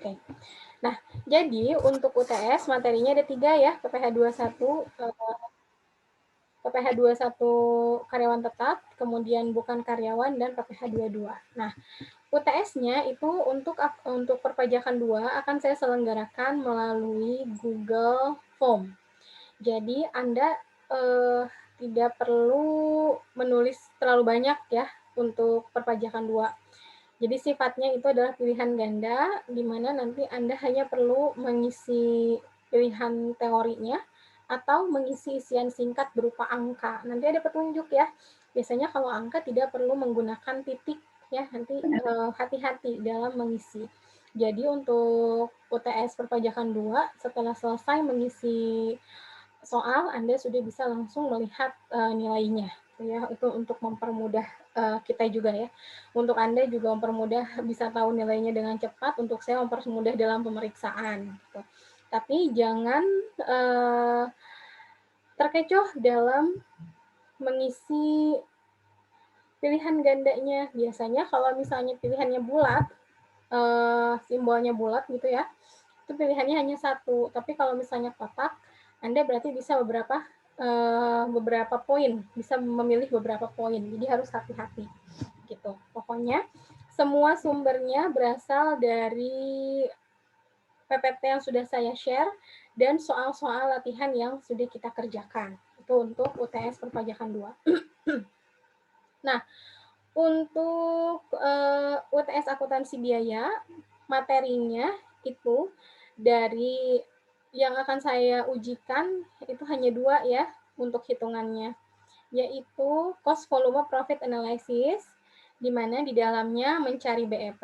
Oke. Nah, jadi untuk UTS materinya ada 3 ya, PPh 21, PPh 21 karyawan tetap, kemudian bukan karyawan, dan PPh 22. Nah, UTS-nya itu untuk perpajakan 2 akan saya selenggarakan melalui Google Form. Jadi Anda tidak perlu menulis terlalu banyak ya untuk perpajakan 2. Jadi sifatnya itu adalah pilihan ganda, di mana nanti Anda hanya perlu mengisi pilihan teorinya atau mengisi isian singkat berupa angka. Nanti ada petunjuk ya. Biasanya kalau angka tidak perlu menggunakan titik ya, nanti hati-hati dalam mengisi. Jadi untuk UTS perpajakan 2, setelah selesai mengisi soal, Anda sudah bisa langsung melihat nilainya. Ya, itu untuk mempermudah kita juga ya. Untuk Anda juga mempermudah bisa tahu nilainya dengan cepat, untuk saya mempermudah dalam pemeriksaan. Gitu. Tapi jangan terkecoh dalam mengisi pilihan gandanya. Biasanya kalau misalnya pilihannya bulat, simbolnya bulat gitu ya, itu pilihannya hanya 1. Tapi kalau misalnya kotak, Anda berarti bisa beberapa poin, bisa memilih beberapa poin. Jadi harus hati-hati gitu. Pokoknya semua sumbernya berasal dari PPT yang sudah saya share dan soal-soal latihan yang sudah kita kerjakan. Itu untuk UTS perpajakan 2. Nah, untuk UTS akuntansi biaya, materinya itu dari yang akan saya ujikan itu hanya 2 ya untuk hitungannya, yaitu cost volume profit analysis, di mana di dalamnya mencari BEP,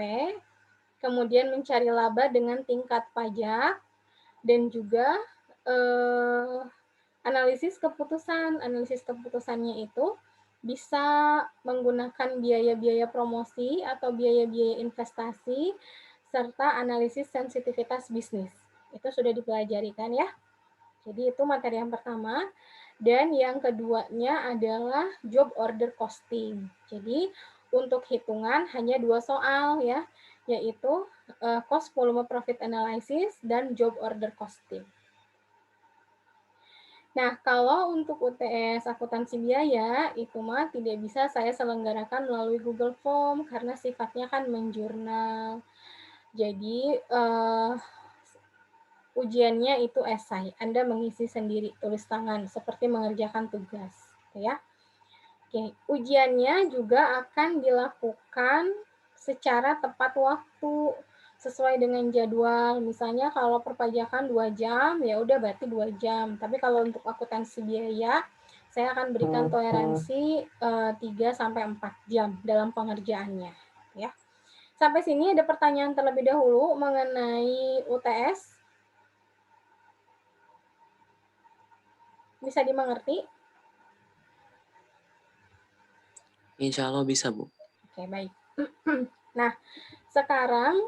kemudian mencari laba dengan tingkat pajak, dan juga analisis keputusan. Analisis keputusannya itu bisa menggunakan biaya-biaya promosi atau biaya-biaya investasi, serta analisis sensitivitas bisnis. Itu sudah dipelajari kan ya? Jadi itu materi yang pertama. Dan yang keduanya adalah job order costing. Jadi untuk hitungan hanya 2 soal ya, yaitu cost volume profit analysis dan job order costing. Nah, kalau untuk UTS akuntansi biaya, itu mah tidak bisa saya selenggarakan melalui Google Form karena sifatnya kan menjurnal. Jadi, ujiannya itu esai. Anda mengisi sendiri tulis tangan seperti mengerjakan tugas, ya. Oke, ujiannya juga akan dilakukan secara tepat waktu sesuai dengan jadwal. Misalnya kalau perpajakan 2 jam, ya udah berarti 2 jam. Tapi kalau untuk akuntansi biaya, saya akan berikan toleransi 3 sampai 4 jam dalam pengerjaannya, ya. Sampai sini ada pertanyaan terlebih dahulu mengenai UTS? Bisa dimengerti? Insya Allah bisa, Bu. Oke, baik. Nah, sekarang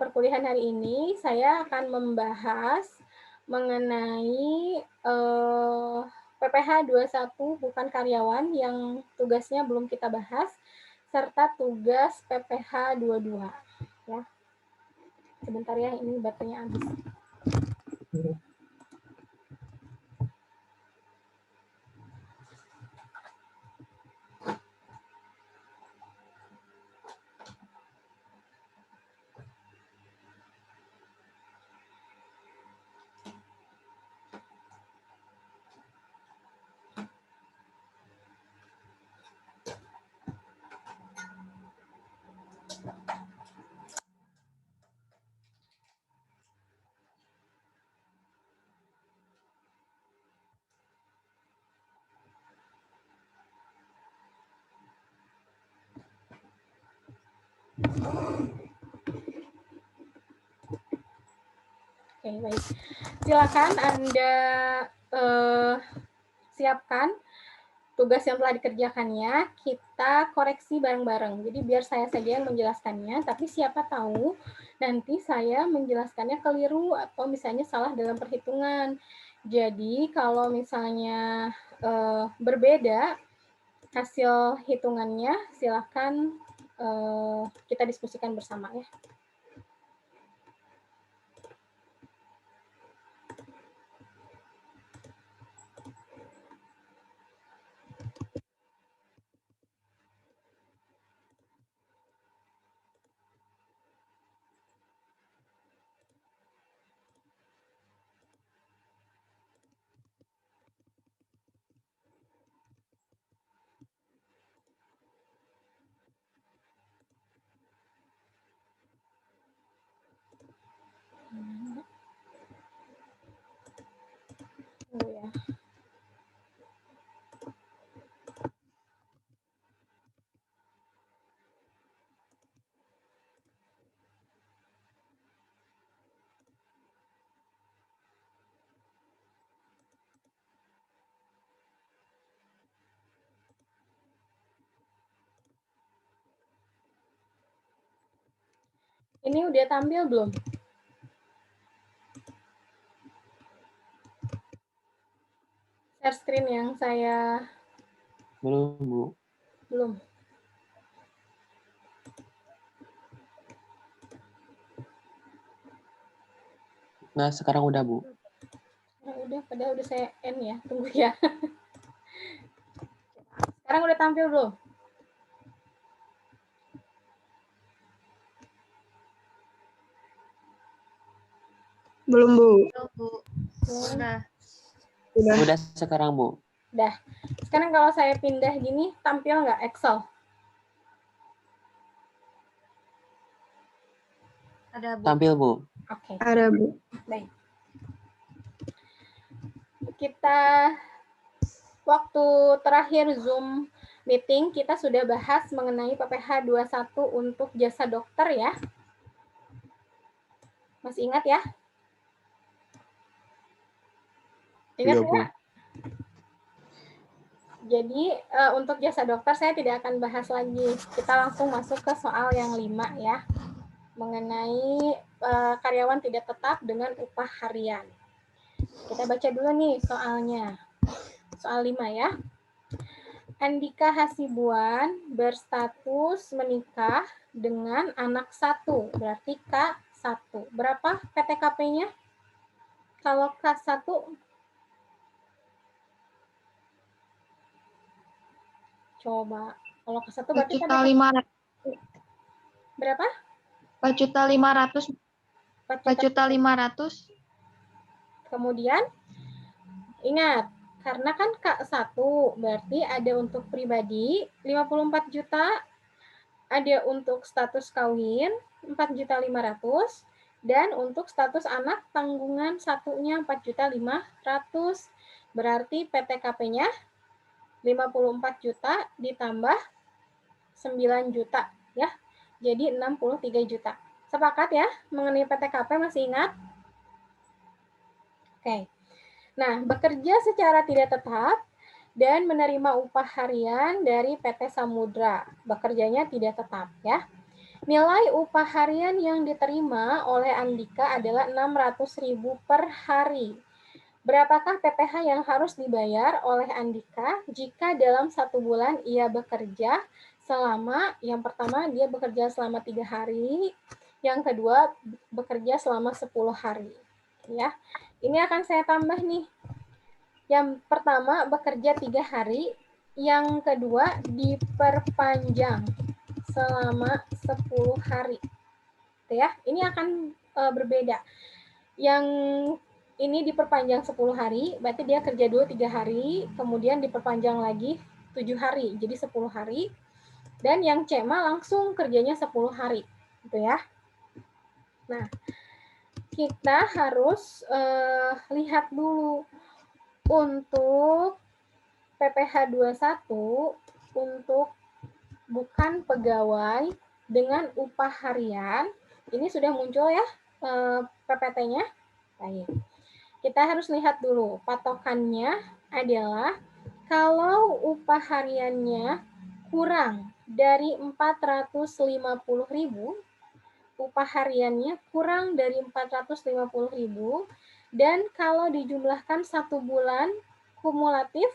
perkuliahan hari ini saya akan membahas mengenai PPh 21 bukan karyawan yang tugasnya belum kita bahas, serta tugas PPh 22. Ya. Sebentar ya, ini baterainya habis. Oke, baik. Silakan Anda siapkan tugas yang telah dikerjakannya, kita koreksi bareng-bareng. Jadi biar saya saja yang menjelaskannya, tapi siapa tahu nanti saya menjelaskannya keliru atau misalnya salah dalam perhitungan. Jadi kalau misalnya berbeda hasil hitungannya, silakan kita diskusikan bersama ya. Tunggu ya. Ini udah tampil belum? Share screen yang saya... Belum, Bu. Belum. Nah, sekarang udah, Bu. Nah, udah, padahal udah saya end ya. Tunggu ya. Sekarang udah tampil belum? Belum, Bu. Belum, Bu. Udah. Udah sekarang, Bu. Udah. Sekarang kalau saya pindah gini, tampil nggak Excel? Ada, Bu. Tampil, Bu. Oke. Ada, Bu. Baik. Kita waktu terakhir Zoom meeting kita sudah bahas mengenai PPh 21 untuk jasa dokter ya. Masih ingat ya? Ingat Iya, Bu. ya? Jadi untuk jasa dokter saya tidak akan bahas lagi. Kita langsung masuk ke soal yang 5 ya. Mengenai karyawan tidak tetap dengan upah harian. Kita baca dulu nih soalnya. Soal 5 ya. Andika Hasibuan berstatus menikah dengan anak 1, berarti K1. Berapa PTKP-nya? Kalau K1 coba. Kalau K1 berarti 4.500.000. berapa? 4.500.000. 4.500.000. Kemudian ingat, karena kan K1 berarti ada untuk pribadi 54 juta, ada untuk status kawin 4.500.000 dan untuk status anak tanggungan satunya 4.500.000. Berarti PTKP-nya 54 juta ditambah 9 juta ya. Jadi 63 juta. Sepakat ya mengenai PTKP, masih ingat? Oke. Nah, bekerja secara tidak tetap dan menerima upah harian dari PT Samudra. Bekerjanya tidak tetap ya. Nilai upah harian yang diterima oleh Andika adalah 600.000 per hari. Berapakah PPh yang harus dibayar oleh Andika jika dalam 1 bulan ia bekerja selama, yang pertama dia bekerja selama 3 hari, yang kedua bekerja selama 10 hari. Ya, ini akan saya tambah nih. Yang pertama bekerja 3 hari, yang kedua diperpanjang selama 10 hari. Ya, ini akan berbeda. Yang ini diperpanjang 10 hari, berarti dia kerja dulu 3 hari, kemudian diperpanjang lagi 7 hari, jadi 10 hari. Dan yang CEMA langsung kerjanya 10 hari, gitu ya. Nah, kita harus lihat dulu untuk PPh 21 untuk bukan pegawai dengan upah harian. Ini sudah muncul ya PPT-nya. Baik. Kita harus lihat dulu patokannya adalah kalau upah hariannya kurang dari 450.000, upah hariannya kurang dari 450.000, dan kalau dijumlahkan 1 bulan kumulatif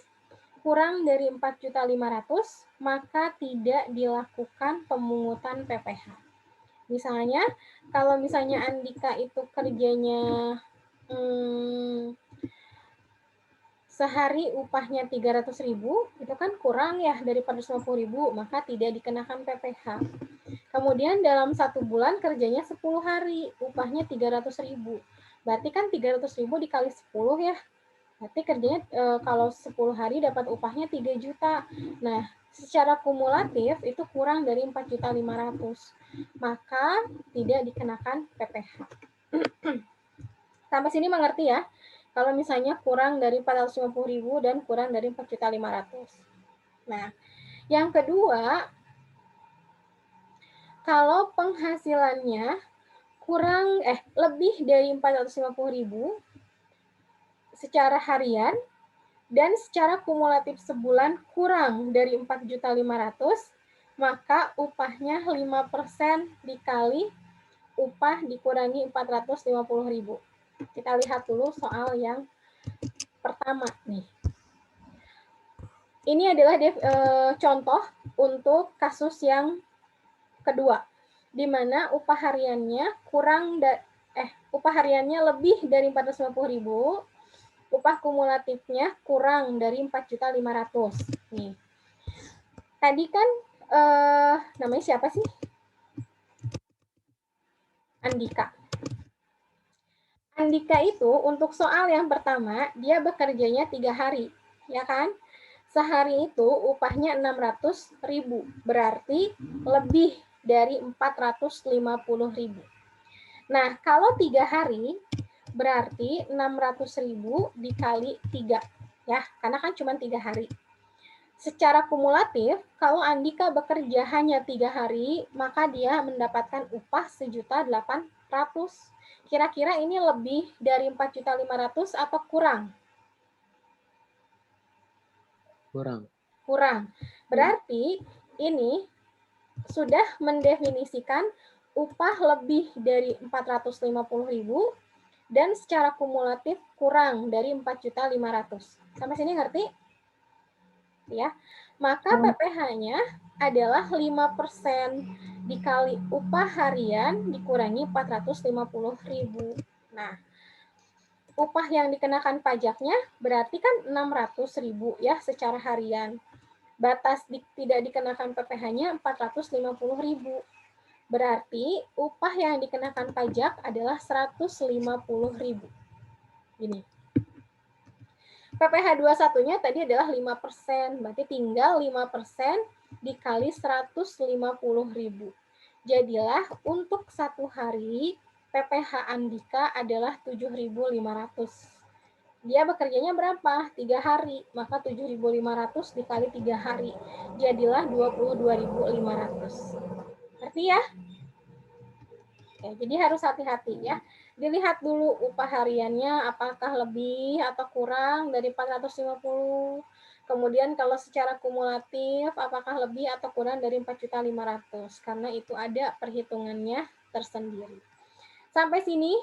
kurang dari 4.500.000, maka tidak dilakukan pemungutan PPh. Misalnya, kalau misalnya Andika itu kerjanya sehari upahnya 300.000, itu kan kurang ya dari 450.000, maka tidak dikenakan PPh. Kemudian dalam 1 bulan kerjanya 10 hari, upahnya 300.000. Berarti kan 300.000 dikali 10 ya. Berarti kerjanya kalau 10 hari dapat upahnya 3 juta. Nah, secara kumulatif itu kurang dari 4.500.000. Maka tidak dikenakan PPh. Sampai sini mengerti ya? Kalau misalnya kurang dari 450.000 dan kurang dari 4.500.000. Nah, yang kedua, kalau penghasilannya lebih dari 450.000 secara harian dan secara kumulatif sebulan kurang dari 4.500.000, maka upahnya 5% dikali upah dikurangi 450.000. Kita lihat dulu soal yang pertama nih. Ini adalah contoh untuk kasus yang kedua, di mana upah hariannya upah hariannya lebih dari 450.000, upah kumulatifnya kurang dari 4.500.000. Nih. Tadi kan namanya siapa sih? Andika. Andika itu untuk soal yang pertama, dia bekerjanya 3 hari, ya kan? Sehari itu upahnya 600.000, berarti lebih dari 450.000. Nah, kalau 3 hari, berarti 600.000 dikali 3, ya, karena kan cuma 3 hari. Secara kumulatif, kalau Andika bekerja hanya 3 hari, maka dia mendapatkan upah 1.800.000. Kira-kira ini lebih dari 4.500.000 atau kurang? Kurang. Berarti ini sudah mendefinisikan upah lebih dari 450.000 dan secara kumulatif kurang dari 4.500.000. Sampai sini ngerti? Ya. Maka PPh-nya adalah 5% dikali upah harian dikurangi 450.000. Nah, upah yang dikenakan pajaknya berarti kan 600.000 ya secara harian. Batas tidak dikenakan PPh-nya 450.000. Berarti upah yang dikenakan pajak adalah 150.000. Gini. PPh 21-nya tadi adalah 5%, berarti tinggal 5% dikali 150.000. Jadilah untuk satu hari PPh Andika adalah 7.500. Dia bekerjanya berapa? 3 hari. Maka 7.500 dikali 3 hari. Jadilah 22.500. Ngerti ya? Oke, jadi harus hati-hati ya. Dilihat dulu upah hariannya apakah lebih atau kurang dari 450. Kemudian kalau secara kumulatif apakah lebih atau kurang dari 4.500.000. Karena itu ada perhitungannya tersendiri. Sampai sini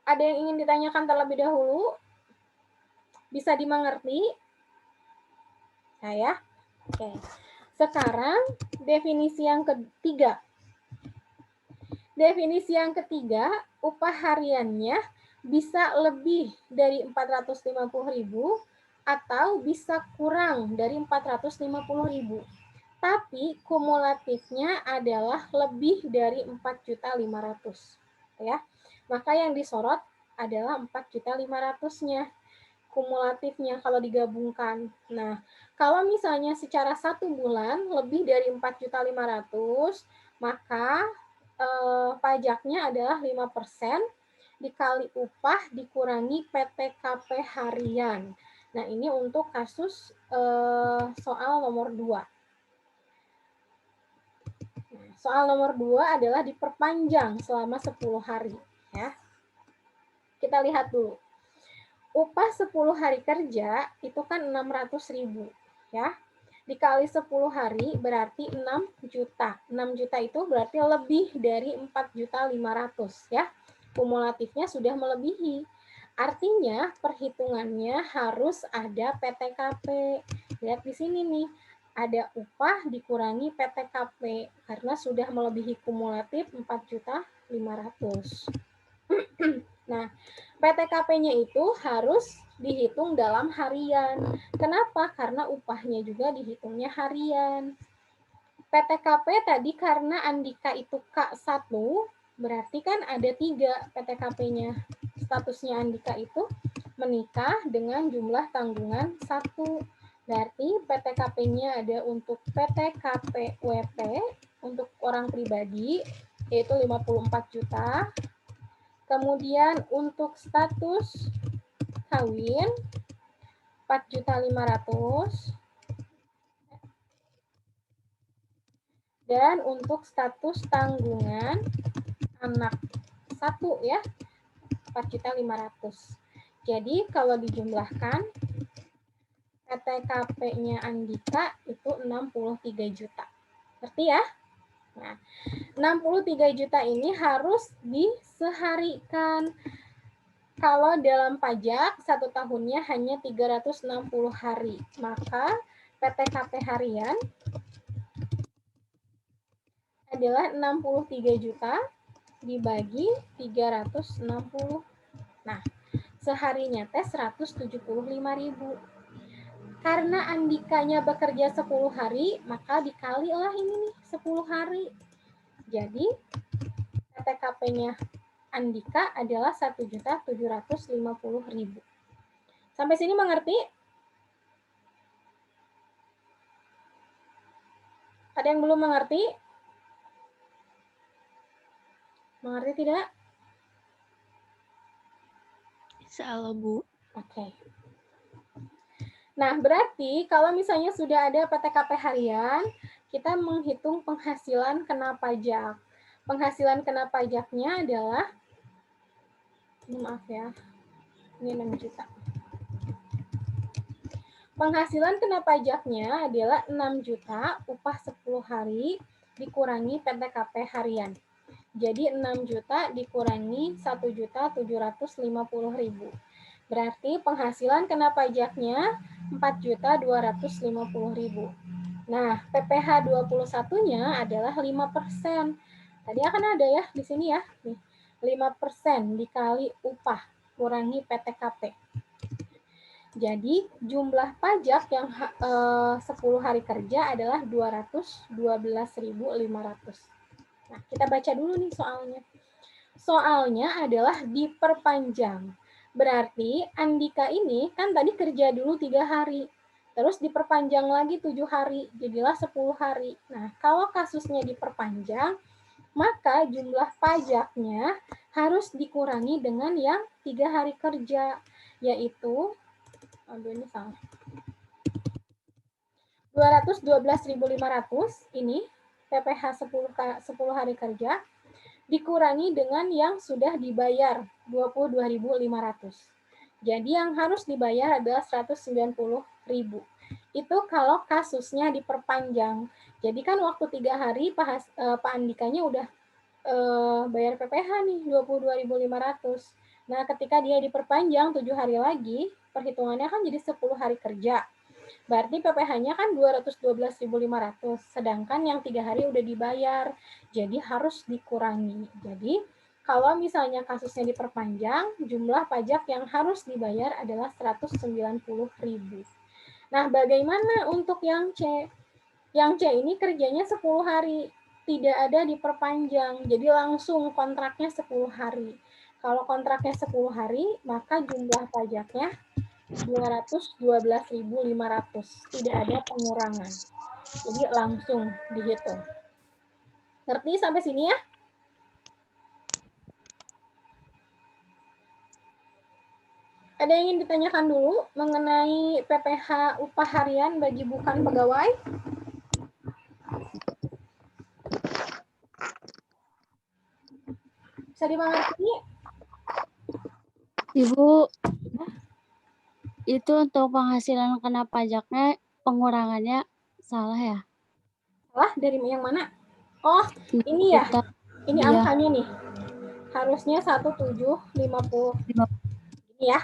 ada yang ingin ditanyakan terlebih dahulu? Bisa dimengerti? Nah ya. Oke. Sekarang definisi yang ketiga. Definisi yang ketiga, upah hariannya bisa lebih dari 450.000 atau bisa kurang dari 450.000. Tapi kumulatifnya adalah lebih dari 4.500.000. Ya. Maka yang disorot adalah 4.500.000-nya. Kumulatifnya kalau digabungkan. Nah, kalau misalnya secara 1 bulan lebih dari 4.500.000, maka pajaknya adalah 5% dikali upah dikurangi PTKP harian. Nah, ini untuk kasus soal nomor 2. Soal nomor 2 adalah diperpanjang selama 10 hari. Ya. Kita lihat dulu. Upah 10 hari kerja itu kan 600.000 ya. Dikali 10 hari berarti 6 juta. 6 juta itu berarti lebih dari 4.500.000 ya. Kumulatifnya sudah melebihi. Artinya perhitungannya harus ada PTKP. Lihat di sini nih. Ada upah dikurangi PTKP karena sudah melebihi kumulatif 4.500.000. Nah, PTKP-nya itu harus dihitung dalam harian. Kenapa? Karena upahnya juga dihitungnya harian. PTKP tadi karena Andika itu K1, berarti kan ada 3 PTKP-nya. Statusnya Andika itu menikah dengan jumlah tanggungan 1. Berarti PTKP-nya ada untuk PTKP WP, untuk orang pribadi, yaitu 54 juta. Kemudian untuk status kawin 4.500.000. Dan untuk status tanggungan anak 1 ya, 4.500.000. Jadi kalau dijumlahkan PTKP-nya Andika itu 63 juta. Ngerti ya? Nah, 63 juta ini harus diseharikan. Kalau dalam pajak 1 tahunnya hanya 360 hari, maka PTKP harian adalah 63 juta dibagi 360. Nah, seharinya teh 175.000. Karena Andikanya bekerja 10 hari, maka dikalilah ini nih 10 hari. Jadi PTKP-nya Andika adalah 1.750.000. Sampai sini mengerti? Ada yang belum mengerti? Mengerti tidak? Salah, Bu. Oke. Nah, berarti kalau misalnya sudah ada PTKP harian, kita menghitung penghasilan kena pajak. Penghasilan kena pajaknya adalah, maaf ya, ini 6 juta. Penghasilan kena pajaknya adalah 6 juta upah 10 hari dikurangi PTKP harian. Jadi 6 juta dikurangi 1.750.000. Berarti penghasilan kena pajaknya 4.250.000. Nah, PPh 21-nya adalah 5%. Tadi akan ada ya di sini ya. Nih, 5% dikali upah kurangi PTKP. Jadi jumlah pajak yang 10 hari kerja adalah 212.500. Nah, kita baca dulu nih soalnya. Soalnya adalah diperpanjang. Berarti Andika ini kan tadi kerja dulu 3 hari. Terus diperpanjang lagi 7 hari. Jadilah 10 hari. Nah, kalau kasusnya diperpanjang, maka jumlah pajaknya harus dikurangi dengan yang 3 hari kerja. Yaitu, aduh ini salah. 212.500 ini PPh 10 hari kerja dikurangi dengan yang sudah dibayar 22.500. Jadi yang harus dibayar adalah 190.000. Itu kalau kasusnya diperpanjang. Jadi kan waktu 3 hari Pak Andikanya udah bayar PPh nih 22.500. Nah, ketika dia diperpanjang 7 hari lagi, perhitungannya kan jadi 10 hari kerja. Berarti PPh-nya kan 212.500, sedangkan yang 3 hari udah dibayar. Jadi harus dikurangi. Jadi kalau misalnya kasusnya diperpanjang, jumlah pajak yang harus dibayar adalah 190.000. Nah, bagaimana untuk yang C? Yang C ini kerjanya 10 hari, tidak ada diperpanjang. Jadi langsung kontraknya 10 hari. Kalau kontraknya 10 hari, maka jumlah pajaknya 212.500. Tidak ada pengurangan. Jadi langsung dihitung. Ngerti sampai sini ya? Ada yang ingin ditanyakan dulu mengenai PPh upah harian bagi bukan pegawai? Bisa dimengerti? Ibu, itu untuk penghasilan kena pajaknya pengurangannya salah ya? Salah dari yang mana? Oh, ini ya. Ini Iya. angkanya nih. Harusnya 1750. Ini ya.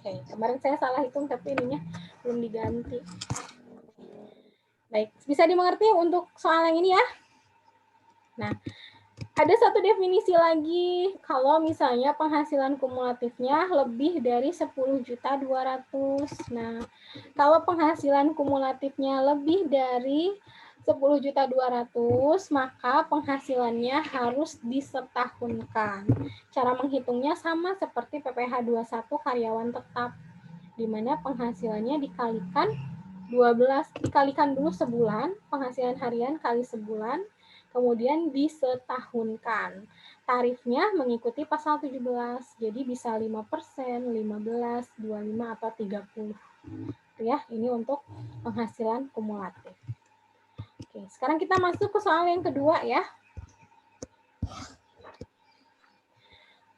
Oke, kemarin saya salah hitung tapi ininya belum diganti. Baik, bisa dimengerti untuk soal yang ini ya? Nah, ada satu definisi lagi kalau misalnya penghasilan kumulatifnya lebih dari 10.200.000. Nah, kalau penghasilan kumulatifnya lebih dari 10.200.000, maka penghasilannya harus disetahunkan. Cara menghitungnya sama seperti PPh 21 karyawan tetap, di mana penghasilannya dikalikan 12, dikalikan dulu sebulan, penghasilan harian kali sebulan, kemudian disetahunkan. Tarifnya mengikuti pasal 17, jadi bisa 5%, 15, 25, atau 30. Ya, ini untuk penghasilan kumulatif. Oke, sekarang kita masuk ke soal yang kedua ya.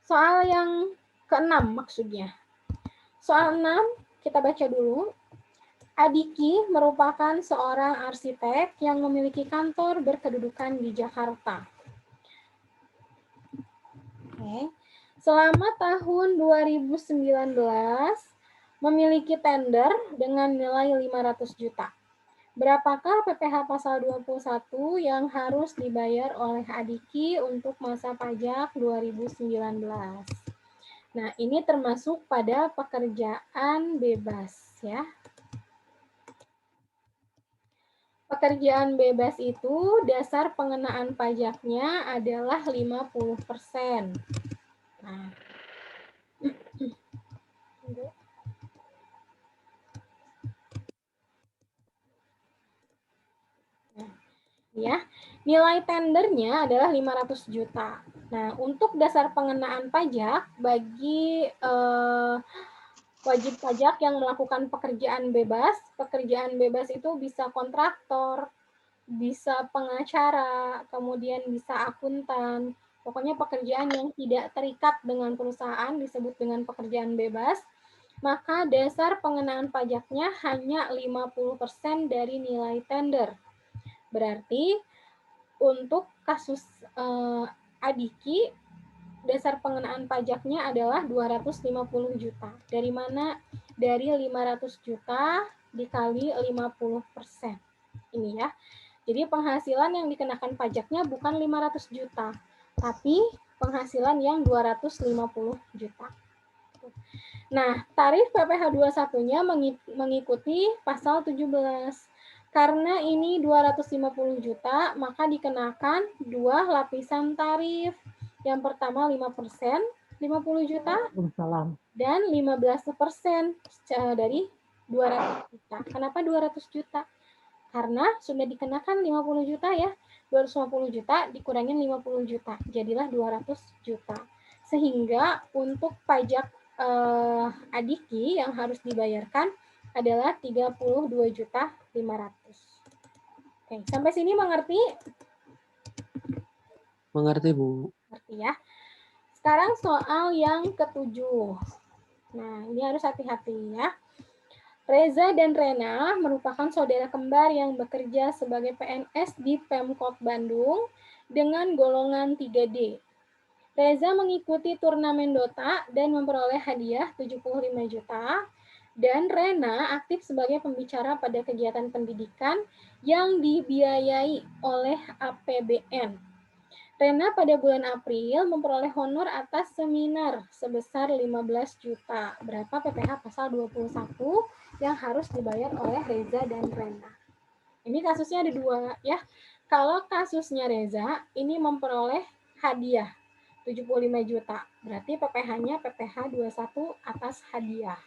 Soal yang ke-6 maksudnya. Soal 6 kita baca dulu. Adiki merupakan seorang arsitek yang memiliki kantor berkedudukan di Jakarta. Oke. Selama tahun 2019 memiliki tender dengan nilai 500 juta. Berapakah PPh pasal 21 yang harus dibayar oleh Adiki untuk masa pajak 2019? Nah, ini termasuk pada pekerjaan bebas ya. Pekerjaan bebas itu dasar pengenaan pajaknya adalah 50%. Nah, ya, nilai tendernya adalah 500 juta. Nah, untuk dasar pengenaan pajak bagi wajib pajak yang melakukan pekerjaan bebas itu bisa kontraktor, bisa pengacara, kemudian bisa akuntan. Pokoknya pekerjaan yang tidak terikat dengan perusahaan disebut dengan pekerjaan bebas. Maka dasar pengenaan pajaknya hanya 50% dari nilai tender. Berarti untuk kasus Adiki, dasar pengenaan pajaknya adalah 250 juta. Dari mana? Dari 500 juta dikali 50%. Ini ya. Jadi penghasilan yang dikenakan pajaknya bukan 500 juta, tapi penghasilan yang 250 juta. Nah, tarif PPh 21-nya mengikuti pasal 17. Karena ini 250 juta, maka dikenakan dua lapisan tarif. Yang pertama 5%, 50 juta, dan 15% dari 200 juta. Kenapa 200 juta? Karena sudah dikenakan 50 juta ya. 250 juta dikurangin 50 juta, jadilah 200 juta. Sehingga untuk pajak Adiki yang harus dibayarkan adalah 32.500.000. Oke, sampai sini mengerti? Mengerti, Bu. Mengerti ya. Sekarang soal yang ke-7. Nah, ini harus hati-hati ya. Reza dan Rena merupakan saudara kembar yang bekerja sebagai PNS di Pemkot Bandung dengan golongan 3D. Reza mengikuti turnamen Dota dan memperoleh hadiah 75 juta. Dan Rena aktif sebagai pembicara pada kegiatan pendidikan yang dibiayai oleh APBN. Rena pada bulan April memperoleh honor atas seminar sebesar 15 juta. Berapa PPh pasal 21 yang harus dibayar oleh Reza dan Rena? Ini kasusnya ada dua ya. Kalau kasusnya Reza, ini memperoleh hadiah 75 juta. Berarti PPh-nya PPh 21 atas hadiah.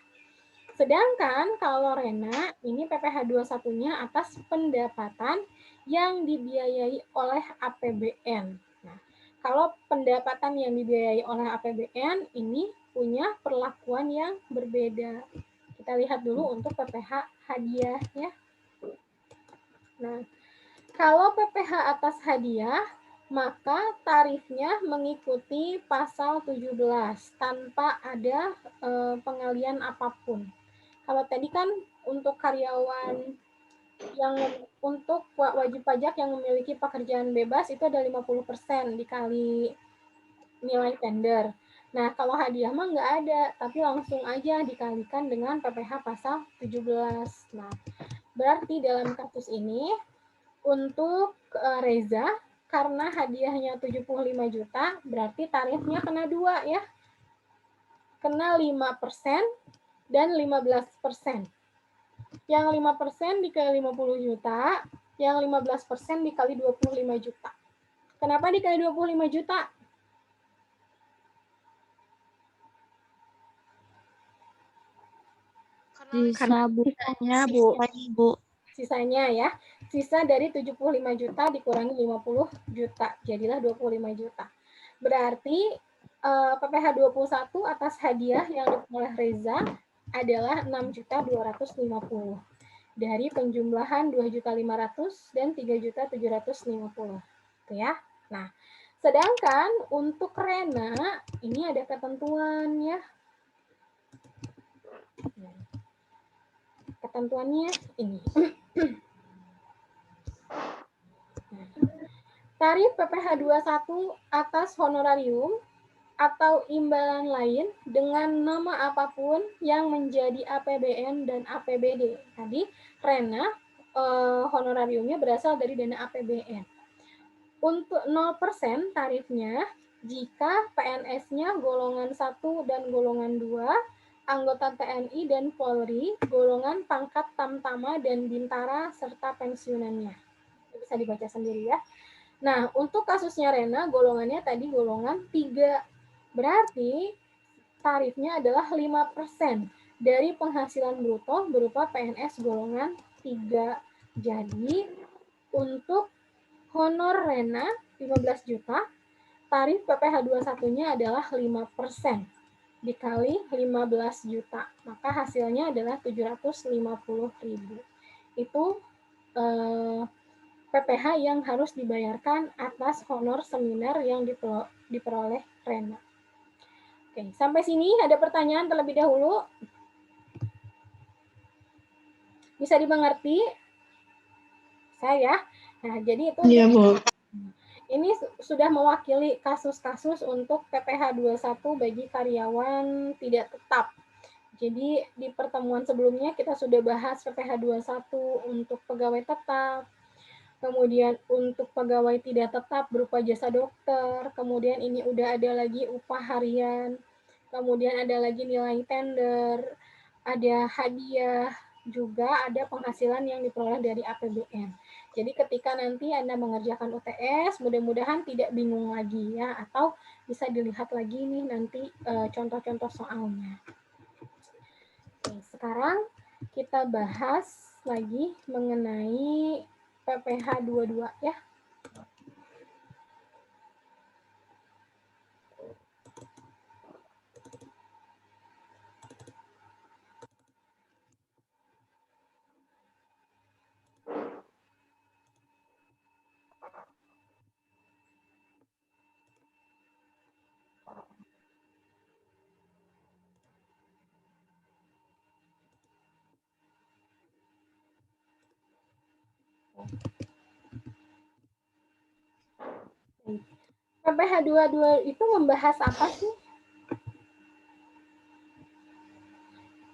Sedangkan kalau Rena, ini PPh 21-nya atas pendapatan yang dibiayai oleh APBN. Nah, kalau pendapatan yang dibiayai oleh APBN ini punya perlakuan yang berbeda. Kita lihat dulu untuk PPh hadiah ya. Nah, kalau PPh atas hadiah, maka tarifnya mengikuti pasal 17 tanpa ada pengalian apapun. Kalau tadi kan untuk karyawan yang untuk wajib pajak yang memiliki pekerjaan bebas itu ada 50% dikali nilai tender. Nah, kalau hadiah mah nggak ada, tapi langsung aja dikalikan dengan PPh pasal 17. Nah, berarti dalam kasus ini untuk Reza, karena hadiahnya 75 juta, berarti tarifnya kena dua ya. Kena 5% dan 15%. Yang 5% dikali 50 juta, yang 15% dikali 25 juta. Kenapa dikali 25 juta? Bisa, Bu. Sisanya, Bu. Bu. sisanya ya. Sisa dari 75 juta dikurangi 50 juta, jadilah 25 juta. Berarti PPh 21 atas hadiah yang diperoleh Reza adalah 6.250 dari penjumlahan 2.500 dan 3.750. Itu ya. Nah, sedangkan untuk Rena ini ada ketentuan ya. Ketentuannya ini. Tarif PPh 21 atas honorarium atau imbalan lain dengan nama apapun yang menjadi APBN dan APBD. Tadi Rena honorariumnya berasal dari dana APBN. Untuk 0% tarifnya jika PNS-nya golongan 1 dan golongan 2, anggota TNI dan Polri, golongan pangkat Tamtama dan Bintara, serta pensiunannya. Bisa dibaca sendiri ya. Nah, untuk kasusnya Rena, golongannya tadi golongan 3. Berarti tarifnya adalah 5% dari penghasilan bruto berupa PNS golongan 3. Jadi, untuk honor Rena 15 juta, tarif PPh 21-nya adalah 5% dikali 15 juta. Maka hasilnya adalah 750.000. Itu PPh yang harus dibayarkan atas honor seminar yang diperoleh Rena. Oke, sampai sini ada pertanyaan terlebih dahulu? Bisa dimengerti? Saya. Nah, jadi itu Iya, Bu. ini sudah mewakili kasus-kasus untuk PPh 21 bagi karyawan tidak tetap. Jadi di pertemuan sebelumnya kita sudah bahas PPh 21 untuk pegawai tetap, kemudian untuk pegawai tidak tetap berupa jasa dokter, kemudian ini udah ada lagi upah harian, kemudian ada lagi nilai tender, ada hadiah, juga ada penghasilan yang diperoleh dari APBN. Jadi ketika nanti Anda mengerjakan UTS, mudah-mudahan tidak bingung lagi ya, atau bisa dilihat lagi nih nanti contoh-contoh soalnya. Oke, sekarang kita bahas lagi mengenai PPh 22 ya. PPh 22 itu membahas apa sih?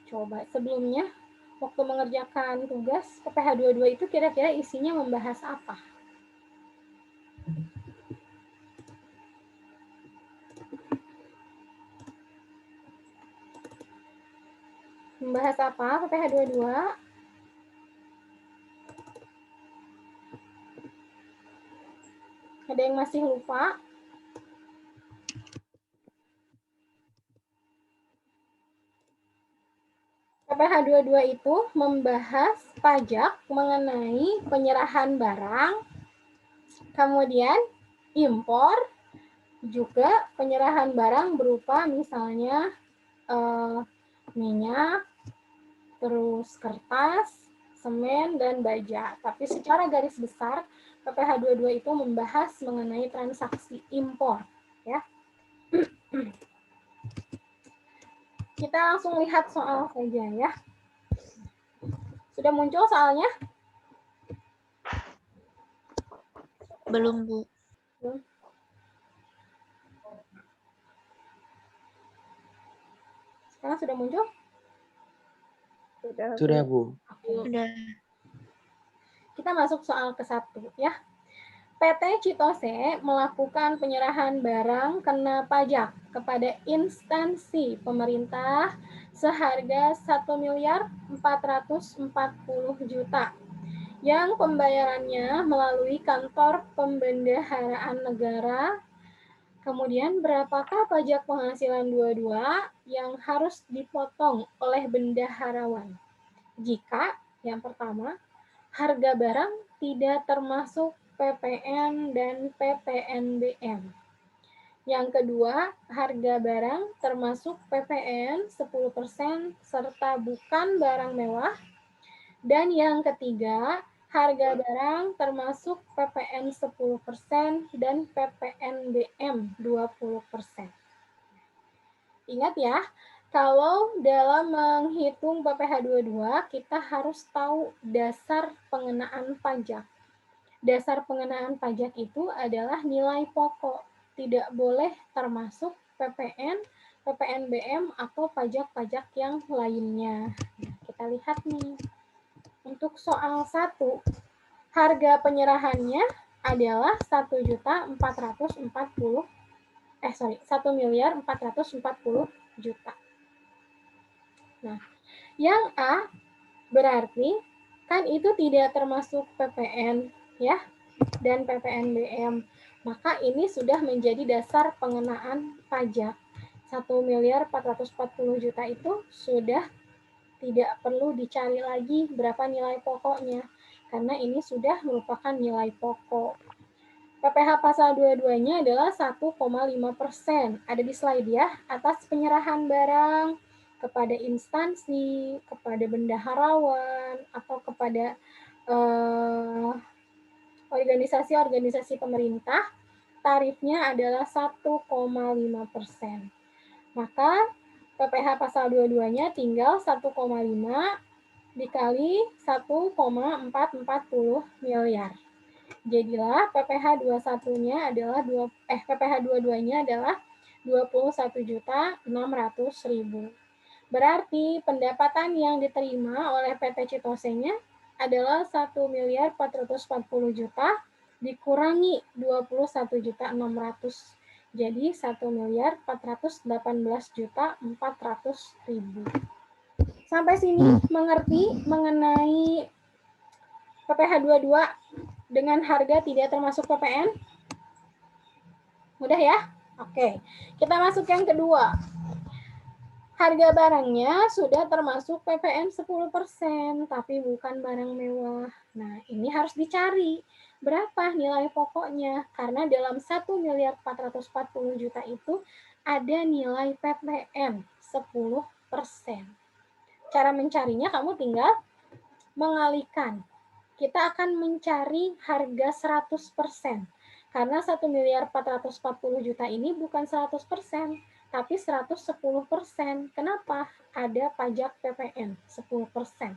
Coba sebelumnya, waktu mengerjakan tugas, PPh 22 itu kira-kira isinya membahas apa? Membahas apa PPh 22? Ada yang masih lupa? PPh 22 itu membahas pajak mengenai penyerahan barang, kemudian impor, juga penyerahan barang berupa misalnya minyak, terus kertas, semen, dan baja. Tapi secara garis besar, PPh 22 itu membahas mengenai transaksi impor. Ya. Kita langsung lihat soal saja ya. Sudah muncul soalnya? Belum, Bu. Belum. Sekarang sudah muncul? Sudah, Bu. Udah. Kita masuk soal ke-1 ya. PT Citose melakukan penyerahan barang kena pajak kepada instansi pemerintah seharga 1.440.000.000 yang pembayarannya melalui kantor pembendaharaan negara. Kemudian berapakah pajak penghasilan 22 yang harus dipotong oleh bendaharawan? Jika yang pertama harga barang tidak termasuk PPN dan PPNBM. Yang kedua, harga barang termasuk PPN 10% serta bukan barang mewah. Dan yang ketiga, harga barang termasuk PPN 10% dan PPNBM 20%. Ingat ya, kalau dalam menghitung PPh 22, kita harus tahu dasar pengenaan pajak. Dasar pengenaan pajak itu adalah nilai pokok, tidak boleh termasuk PPN, PPNBM, atau pajak-pajak yang lainnya. Nah, kita lihat nih. Untuk soal 1, harga penyerahannya adalah 1.440.000.000. Nah, yang A berarti kan itu tidak termasuk PPN ya dan PPNBM. Maka ini sudah menjadi dasar pengenaan pajak. 1.440.000.000 itu sudah tidak perlu dicari lagi berapa nilai pokoknya karena ini sudah merupakan nilai pokok. PPh pasal 22-nya adalah 1,5%. Ada di slide ya, atas penyerahan barang kepada instansi, kepada bendaharawan, atau kepada organisasi-organisasi pemerintah, tarifnya adalah 1,5%. Maka PPh pasal 22-nya tinggal 1,5 dikali 1,440 miliar. Jadilah PPh 21-nya adalah PPh 22-nya adalah 21.600.000. Berarti pendapatan yang diterima oleh PT Citose-nya adalah 1.440.000.000 dikurangi 21.600.000. Jadi 1.418.400.000. Sampai sini mengerti mengenai PPh 22 dengan harga tidak termasuk PPN? Mudah ya? Oke, kita masuk yang kedua. Harga barangnya sudah termasuk PPN 10%, tapi bukan barang mewah. Nah, ini harus dicari berapa nilai pokoknya, karena dalam 1.440.000.000 itu ada nilai PPN 10%. Cara mencarinya kamu tinggal mengalihkan. Kita akan mencari harga 100%. Karena 1.440.000.000 ini bukan 100%, tapi 110%. Kenapa? Ada pajak PPN 10%.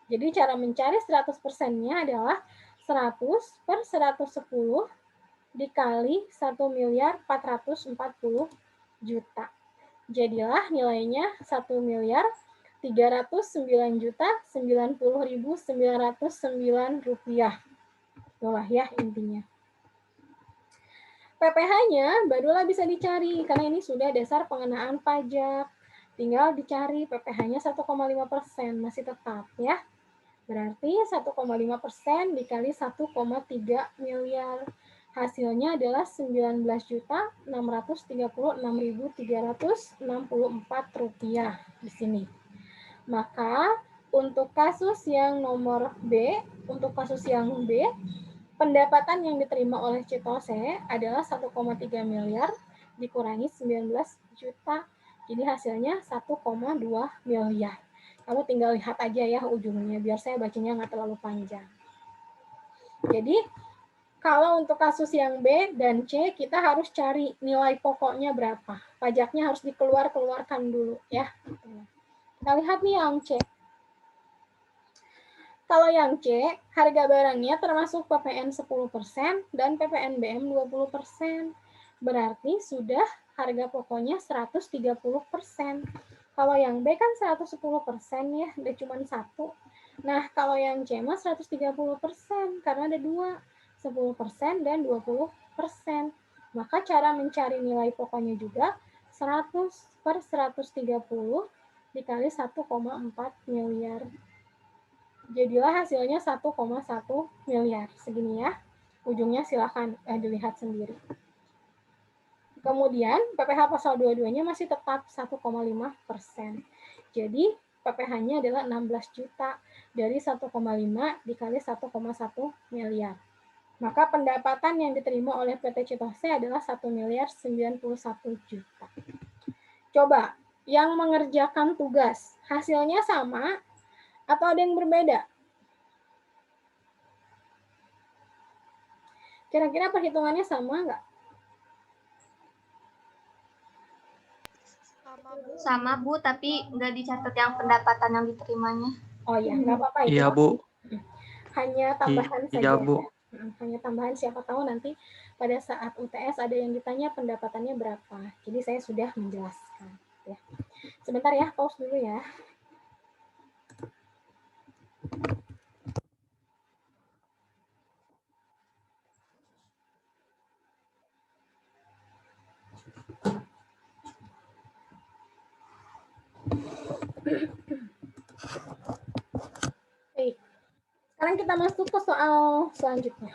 Jadi cara mencari 100%-nya adalah 100 per 110 dikali 1.440.000.000. Jadilah nilainya 1.309.090.909 rupiah. Itulah ya intinya. PPh-nya barulah bisa dicari karena ini sudah dasar pengenaan pajak. Tinggal dicari PPh-nya 1,5%, masih tetap ya. Berarti 1,5% dikali 1,3 miliar. Hasilnya adalah 19.636.364 rupiah di sini. Maka untuk kasus yang nomor B, pendapatan yang diterima oleh Citose adalah 1,3 miliar dikurangi 19 juta. Jadi hasilnya 1,2 miliar. Kamu tinggal lihat aja ya ujungnya, biar saya bacanya nggak terlalu panjang. Jadi, kalau untuk kasus yang B dan C, kita harus cari nilai pokoknya berapa. Pajaknya harus dikeluarkan dulu ya. Kita lihat nih yang C. Kalau yang C, harga barangnya termasuk PPN 10% dan PPNBM 20%. Berarti sudah harga pokoknya 130%. Kalau yang B kan 110% ya, ada cuma satu. Nah, kalau yang C mah 130% karena ada dua, 10% dan 20%. Maka cara mencari nilai pokoknya juga 100 per 130 dikali 1,4 miliar. Jadilah hasilnya 1,1 miliar. Segini ya. Ujungnya silakan dilihat sendiri. Kemudian PPh pasal 22-nya masih tetap 1,5%. Jadi PPh-nya adalah 16 juta dari 1,5 dikali 1,1 miliar. Maka pendapatan yang diterima oleh PT Citose adalah 1 miliar 91 juta. Coba, yang mengerjakan tugas, hasilnya sama atau ada yang berbeda? Kira-kira perhitungannya sama nggak? Sama Bu, tapi nggak dicatat yang pendapatan yang diterimanya. Oh ya, nggak apa-apa itu. Iya, Bu. Hanya tambahan saja. Iya, Bu. Hanya tambahan, siapa tahu nanti pada saat UTS ada yang ditanya pendapatannya berapa. Jadi saya sudah menjelaskan. Ya. Sebentar ya, pause dulu ya. Baik. Sekarang kita masuk ke soal selanjutnya.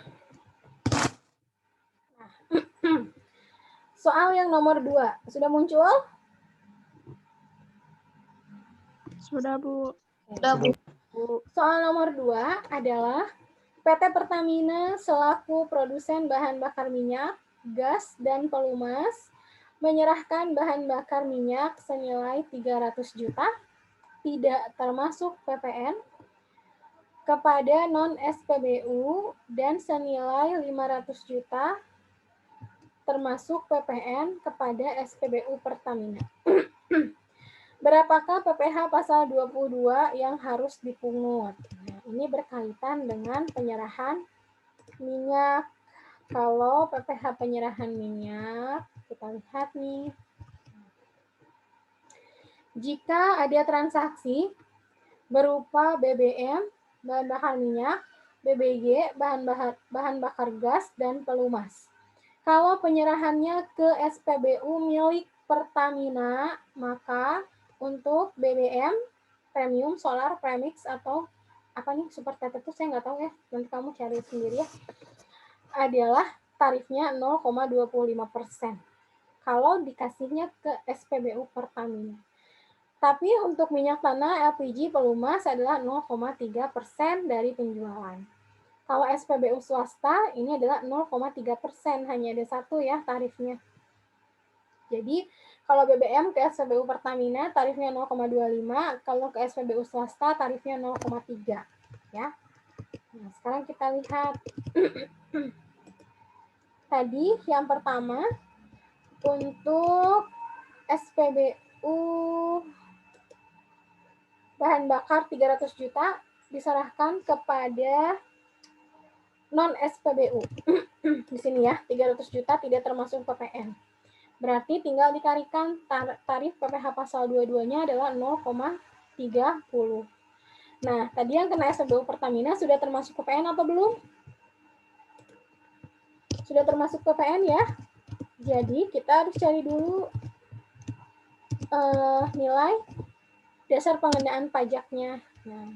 Nah, soal yang nomor 2 sudah muncul? Sudah, Bu. Udah Bu. Soal nomor 2 adalah PT Pertamina selaku produsen bahan bakar minyak, gas, dan pelumas menyerahkan bahan bakar minyak senilai 300 juta, tidak termasuk PPN, kepada non-SPBU dan senilai 500 juta termasuk PPN kepada SPBU Pertamina. Berapakah PPh pasal 22 yang harus dipungut? Nah, ini berkaitan dengan penyerahan minyak. Kalau PPh penyerahan minyak, kita lihat nih. Jika ada transaksi berupa BBM, bahan bakar minyak, BBG, bahan bakar gas, dan pelumas. Kalau penyerahannya ke SPBU milik Pertamina, maka untuk BBM, premium, solar, premix, atau apa nih, super itu saya nggak tahu ya, nanti kamu cari sendiri ya, adalah tarifnya 0,25%. Kalau dikasihnya ke SPBU Pertamina. Tapi untuk minyak tanah, LPG, pelumas adalah 0,3% dari penjualan. Kalau SPBU swasta, ini adalah 0,3%, hanya ada satu ya tarifnya. Jadi, kalau BBM ke SPBU Pertamina tarifnya 0,25, kalau ke SPBU swasta tarifnya 0,3. Ya. Nah, sekarang kita lihat. Tadi yang pertama, untuk SPBU bahan bakar 300 juta diserahkan kepada non-SPBU. Di sini ya, 300 juta tidak termasuk PPN. Berarti tinggal dikalikan tarif PPh pasal 22-nya adalah 0,30. Nah, tadi yang kena SPBU Pertamina sudah termasuk PPN atau belum? Sudah termasuk PPN ya. Jadi, kita harus cari dulu nilai dasar pengenaan pajaknya. Nah,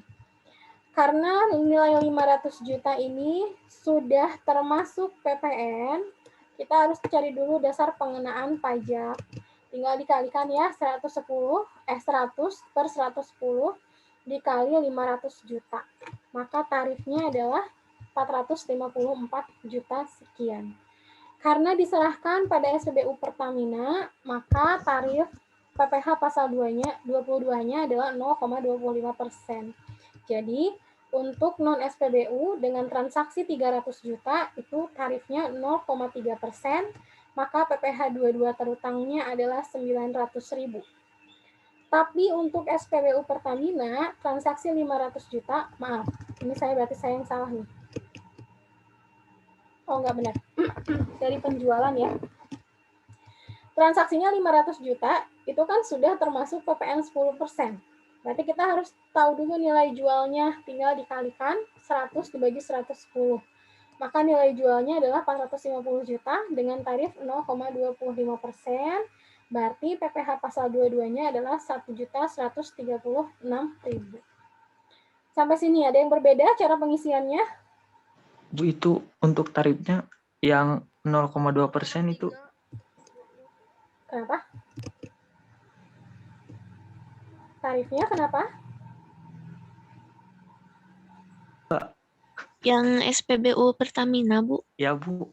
karena nilai 500 juta ini sudah termasuk PPN, kita harus cari dulu dasar pengenaan pajak. Tinggal dikalikan ya, 100 per 110 dikali 500 juta. Maka tarifnya adalah 454 juta sekian. Karena diserahkan pada SPBU Pertamina, maka tarif PPh pasal 22-nya adalah 0,25%. Jadi, untuk non-SPBU dengan transaksi 300 juta itu tarifnya 0,3%, maka PPh 22 terutangnya adalah 900.000. Tapi untuk SPBU Pertamina, transaksi 500 juta, maaf, ini berarti saya yang salah nih. Oh, enggak benar. Dari penjualan ya. Transaksinya 500 juta, itu kan sudah termasuk PPN 10%. Berarti kita harus tahu dulu nilai jualnya, tinggal dikalikan 100 dibagi 110. Maka nilai jualnya adalah 450 juta dengan tarif 0,25%, berarti PPh pasal 22-nya adalah 1.136.000. Sampai sini ada yang berbeda cara pengisiannya? Bu, itu untuk tarifnya yang 0,2% itu. Kenapa? Tarifnya kenapa? Yang SPBU Pertamina, Bu. Ya, Bu.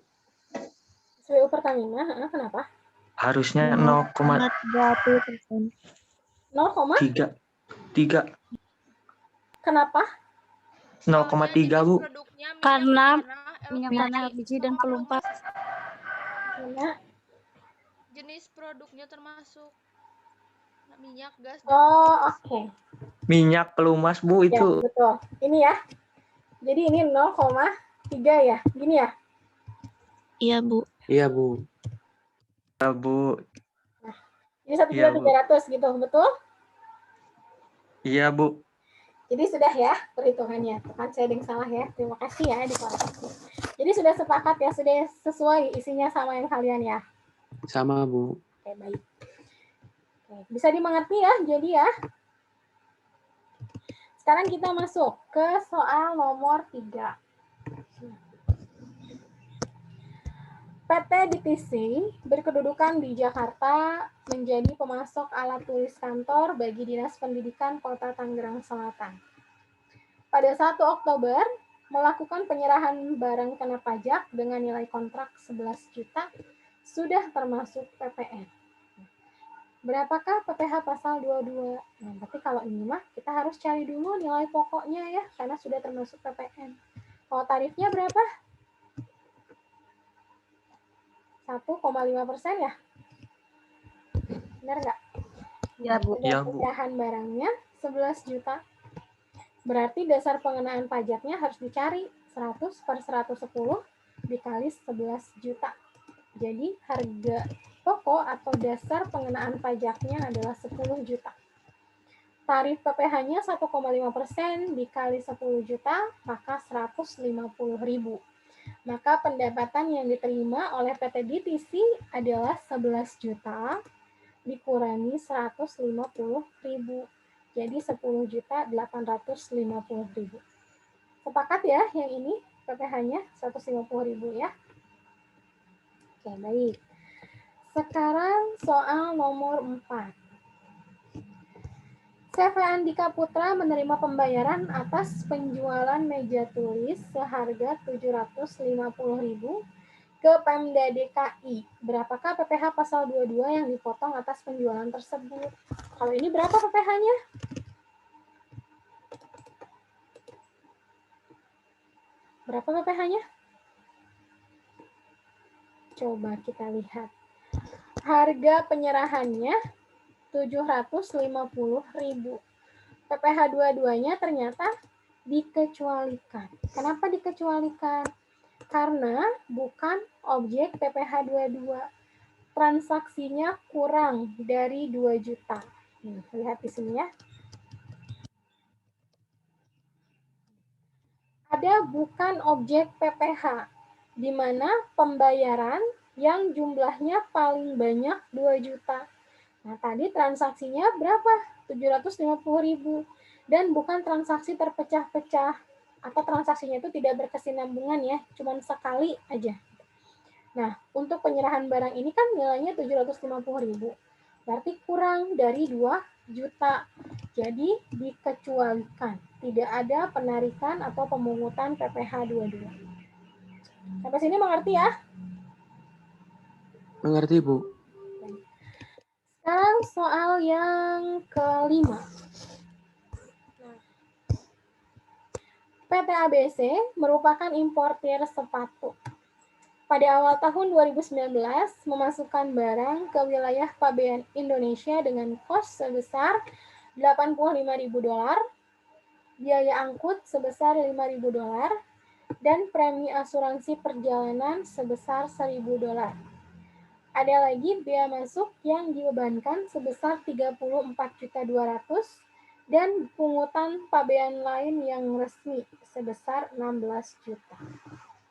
SPBU Pertamina, kenapa? Harusnya 0,30%. 0,3. 3. Kenapa? 0,3, Bu. Karena minyak tanah, LPG, dan pelumpang. Karena jenis produknya termasuk minyak, gas. oke. Minyak pelumas, Bu, Ya, itu. betul. Ini ya. Jadi ini 0,3 ya. Gini ya. Iya, Bu. Iya, Bu. Ya, Bu. Ini 1.300.000 gitu, betul? Iya, Bu. Jadi sudah ya perhitungannya. Kan saya ada yang salah ya. Terima kasih ya dikoreksi. Jadi sudah sepakat ya, sudah sesuai isinya sama yang kalian ya. Sama, Bu. Oke, baik. Oke, bisa dimengerti ya, jadi ya. Sekarang kita masuk ke soal nomor 3. PT DTC berkedudukan di Jakarta menjadi pemasok alat tulis kantor bagi Dinas Pendidikan Kota Tangerang Selatan. Pada 1 Oktober, melakukan penyerahan barang kena pajak dengan nilai kontrak 11 juta sudah termasuk PPN. Berapakah PPh pasal 22? Nah, tapi kalau ini mah kita harus cari dulu nilai pokoknya ya, karena sudah termasuk PPN. Kalau tarifnya berapa? 1,5% ya? Benar nggak? Ya, Bu. Iya, Bu. Pecahan barangnya 11 juta. Berarti dasar pengenaan pajaknya harus dicari 100 per 110 dikali 11 juta. Jadi harga pokok atau dasar pengenaan pajaknya adalah 10 juta. Tarif PPh-nya 1,5% dikali 10 juta, maka 150.000. Maka pendapatan yang diterima oleh PT DTC adalah 11 juta dikurangi 150.000. Jadi 10.850.000. Sepakat ya yang ini PPh-nya 150.000 ya. Oke, baik. Sekarang soal nomor 4. CV Andika Putra menerima pembayaran atas penjualan meja tulis seharga 750.000 ke Pemda DKI. Berapakah PPh pasal 22 yang dipotong atas penjualan tersebut? Kalau ini berapa PPh-nya? Berapa PPh-nya? Coba kita lihat. Harga penyerahannya 750.000. PPh 22-nya ternyata dikecualikan. Kenapa dikecualikan? Karena bukan objek PPh 22. Transaksinya kurang dari 2 juta. Lihat di sini ya. Ada bukan objek PPh, di mana pembayaran yang jumlahnya paling banyak 2 juta. Nah, tadi transaksinya berapa? 750.000. Dan bukan transaksi terpecah-pecah. Atau transaksinya itu tidak berkesinambungan ya, cuma sekali aja. Nah, untuk penyerahan barang ini kan nilainya 750.000. Berarti kurang dari 2 juta. Jadi dikecualikan. Tidak ada penarikan atau pemungutan PPh 22. Sampai sini mengerti ya? Mengerti, Bu. Sekarang soal yang kelima. PT ABC merupakan importir sepatu. Pada awal tahun 2019, memasukkan barang ke wilayah pabean Indonesia dengan kos sebesar $85.000, biaya angkut sebesar $5.000, dan premi asuransi perjalanan sebesar $1.000. Ada lagi biaya masuk yang dibebankan sebesar 34.200.000 dan pungutan pabean lain yang resmi sebesar 16 juta.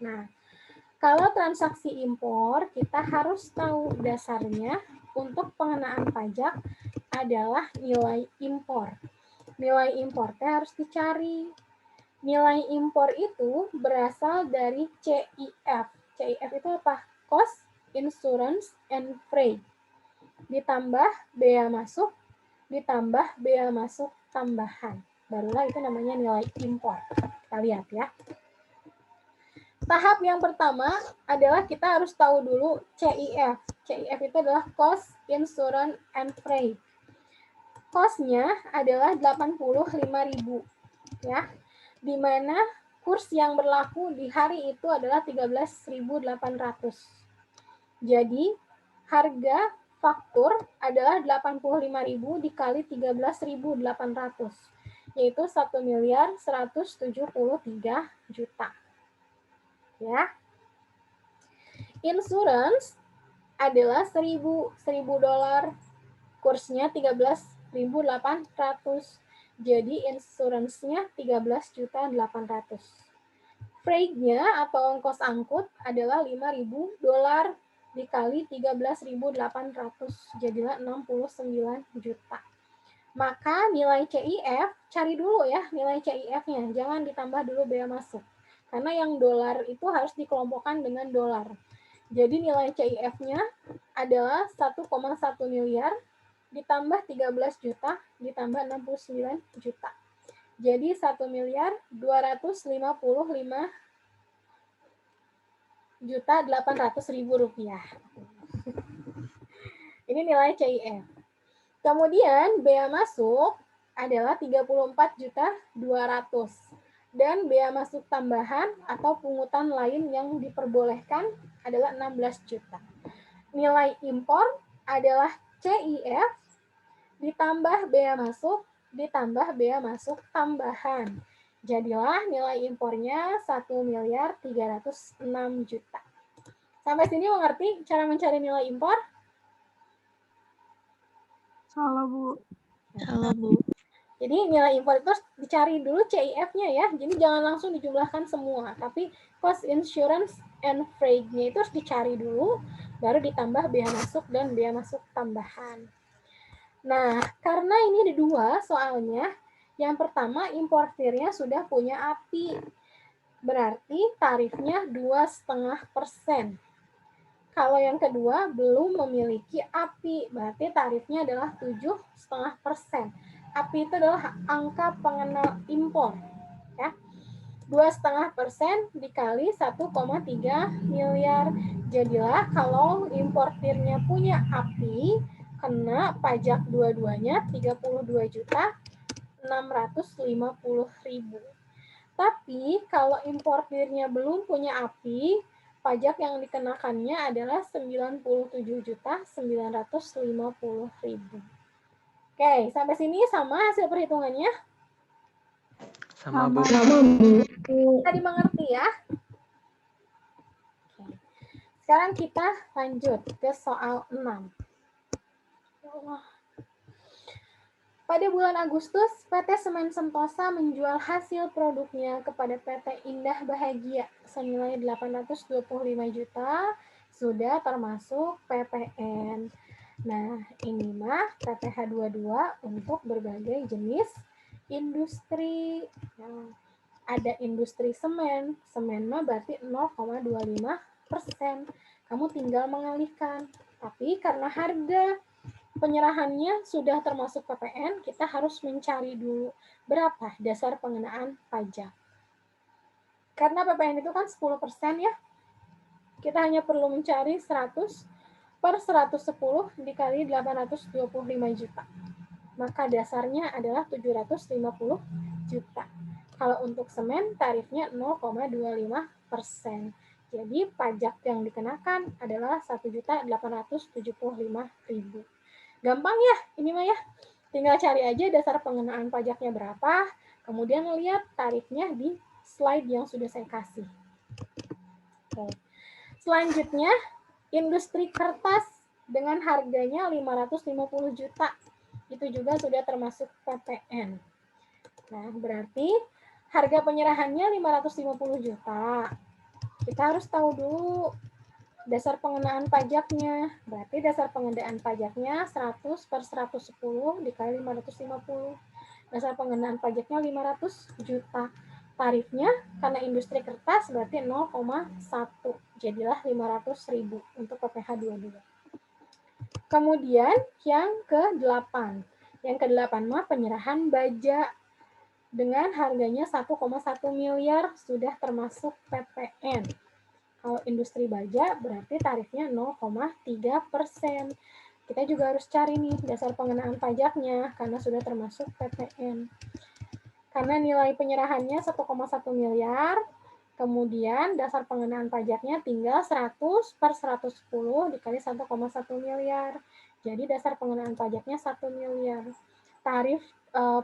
Nah, kalau transaksi impor, kita harus tahu dasarnya untuk pengenaan pajak adalah nilai impor. Nilai impornya harus dicari. Nilai impor itu berasal dari CIF. CIF itu apa? Cost, Insurance, and Freight. Ditambah bea masuk, ditambah bea masuk tambahan. Barulah itu namanya nilai impor. Kita lihat ya. Tahap yang pertama adalah kita harus tahu dulu CIF. CIF itu adalah Cost, Insurance, and Freight. Cost-nya adalah 85.000 ya. Di mana kurs yang berlaku di hari itu adalah 13.800. Jadi harga faktur adalah 85.000 dikali 13.800, yaitu 1.173 juta. Ya. Insurance adalah 1.000 dolar, kursnya 13.800. Jadi insurance-nya 13.800. Freight-nya atau ongkos angkut adalah 5.000 dolar dikali 13.800, jadilah 69 juta. Maka nilai CIF, cari dulu ya nilai CIF-nya, jangan ditambah dulu bea masuk. Karena yang dolar itu harus dikelompokkan dengan dolar. Jadi nilai CIF-nya adalah 1,1 miliar ditambah 13 juta ditambah 69 juta. Jadi 1.255.800.000 rupiah. Ini nilai CIF. Kemudian bea masuk adalah 34.200.000 dan bea masuk tambahan atau pungutan lain yang diperbolehkan adalah 16 juta. Nilai impor adalah CIF ditambah bea masuk ditambah bea masuk tambahan. Jadilah nilai impornya 1.306 juta. Sampai sini mengerti cara mencari nilai impor? Salah, Bu. Salah, Bu. Jadi nilai impor itu dicari dulu CIF-nya ya. Jadi jangan langsung dijumlahkan semua, tapi cost, insurance, and freight-nya itu harus dicari dulu, baru ditambah bea masuk dan bea masuk tambahan. Nah, karena ini ada dua soalnya, yang pertama importirnya sudah punya API, berarti tarifnya 2,5%. Kalau yang kedua belum memiliki API, berarti tarifnya adalah 7,5%. API itu adalah angka pengenal impor. Ya. 2,5% dikali 1,3 miliar. Jadilah kalau importirnya punya API, kena pajak dua-duanya 32.650.000. Tapi kalau importirnya belum punya API, pajak yang dikenakannya adalah 97.950.000. Oke, sampai sini sama hasil perhitungannya? Sama, Bu. Bisa dimengerti ya? Oke. Sekarang kita lanjut ke soal 6. Pada bulan Agustus, PT Semen Sentosa menjual hasil produknya kepada PT Indah Bahagia senilai 825 juta, sudah termasuk PPN. Nah, ini mah PPh 22 untuk berbagai jenis industri. Nah, ada industri semen. Semen mah berarti 0,25%. Kamu tinggal mengalihkan. Tapi karena harga penyerahannya sudah termasuk PPN, kita harus mencari dulu berapa dasar pengenaan pajak. Karena PPN itu kan 10% ya. Kita hanya perlu mencari 100 per 110 dikali 825 juta. Maka dasarnya adalah 750 juta. Kalau untuk semen tarifnya 0,25%. Jadi pajak yang dikenakan adalah 1.875.000. Gampang ya, ini mah ya. Tinggal cari aja dasar pengenaan pajaknya berapa, kemudian lihat tarifnya di slide yang sudah saya kasih. Oke. Selanjutnya, industri kertas dengan harganya 550 juta. Itu juga sudah termasuk PPN. Nah, berarti harga penyerahannya 550 juta. Kita harus tahu dulu dasar pengenaan pajaknya. Berarti dasar pengenaan pajaknya 100 per 110 dikali 550. Dasar pengenaan pajaknya 500 juta. Tarifnya karena industri kertas berarti 0,1. Jadilah 500.000 untuk PPh 22. Kemudian yang ke-8. Yang ke-8 mah penyerahan baja. dengan harganya 1,1 miliar sudah termasuk PPN. Kalau industri baja berarti tarifnya 0,3%. Kita juga harus cari nih dasar pengenaan pajaknya karena sudah termasuk PPN. Karena nilai penyerahannya 1,1 miliar, kemudian dasar pengenaan pajaknya tinggal 100 per 110 dikali 1,1 miliar. Jadi dasar pengenaan pajaknya 1 miliar. Tarif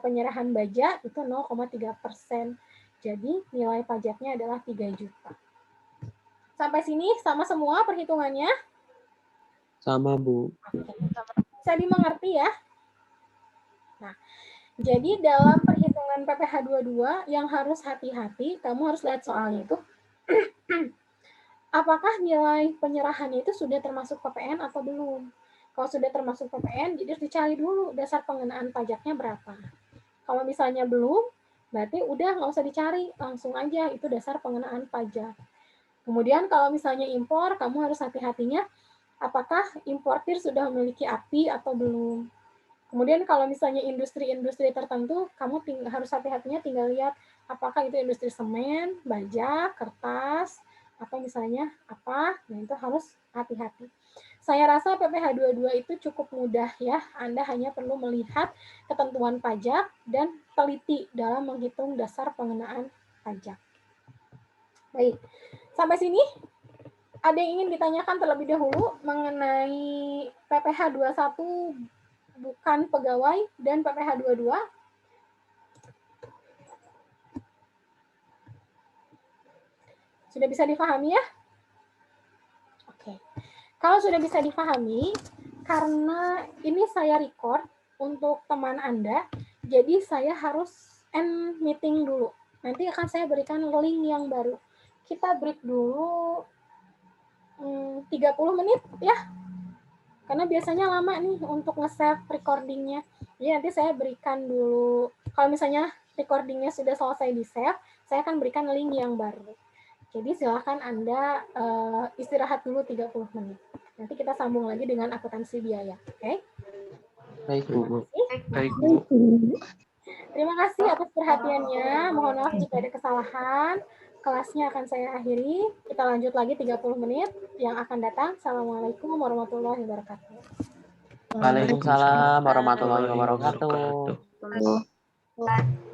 penyerahan baja itu 0,3%. Jadi nilai pajaknya adalah 3 juta. Sampai sini sama semua perhitungannya? Sama, Bu. Bisa dimengerti ya? Nah, jadi dalam perhitungan PPh 22 yang harus hati-hati, kamu harus lihat soalnya itu. Apakah nilai penyerahannya itu sudah termasuk PPN atau belum? Kalau sudah termasuk PPN, jadi harus dicari dulu dasar pengenaan pajaknya berapa. Kalau misalnya belum, berarti udah nggak usah dicari, langsung aja itu dasar pengenaan pajak. Kemudian kalau misalnya impor, kamu harus hati-hatinya apakah importir sudah memiliki API atau belum. Kemudian kalau misalnya industri-industri tertentu, kamu harus hati-hatinya tinggal lihat apakah itu industri semen, baja, kertas, atau misalnya apa, nah itu harus hati-hati. Saya rasa PPh 22 itu cukup mudah ya, Anda hanya perlu melihat ketentuan pajak dan teliti dalam menghitung dasar pengenaan pajak. Baik, sampai sini ada yang ingin ditanyakan terlebih dahulu mengenai PPh 21 bukan pegawai dan PPh 22? Sudah bisa dipahami ya? Oke. Kalau sudah bisa dipahami, karena ini saya record untuk teman Anda, jadi saya harus end meeting dulu. Nanti akan saya berikan link yang baru. Kita break dulu 30 menit ya. Karena biasanya lama nih untuk nge-save recordingnya. Jadi nanti saya berikan dulu, kalau misalnya recordingnya sudah selesai di-save, saya akan berikan link yang baru. Jadi silakan Anda istirahat dulu 30 menit. Nanti kita sambung lagi dengan akuntansi biaya. Oke? Baik, Bu. Baik, Bu. Terima kasih atas perhatiannya. Mohon maaf jika ada kesalahan. Kelasnya akan saya akhiri. Kita lanjut lagi 30 menit yang akan datang. Assalamualaikum warahmatullahi wabarakatuh. Waalaikumsalam warahmatullahi wabarakatuh. Waalaikumsalam.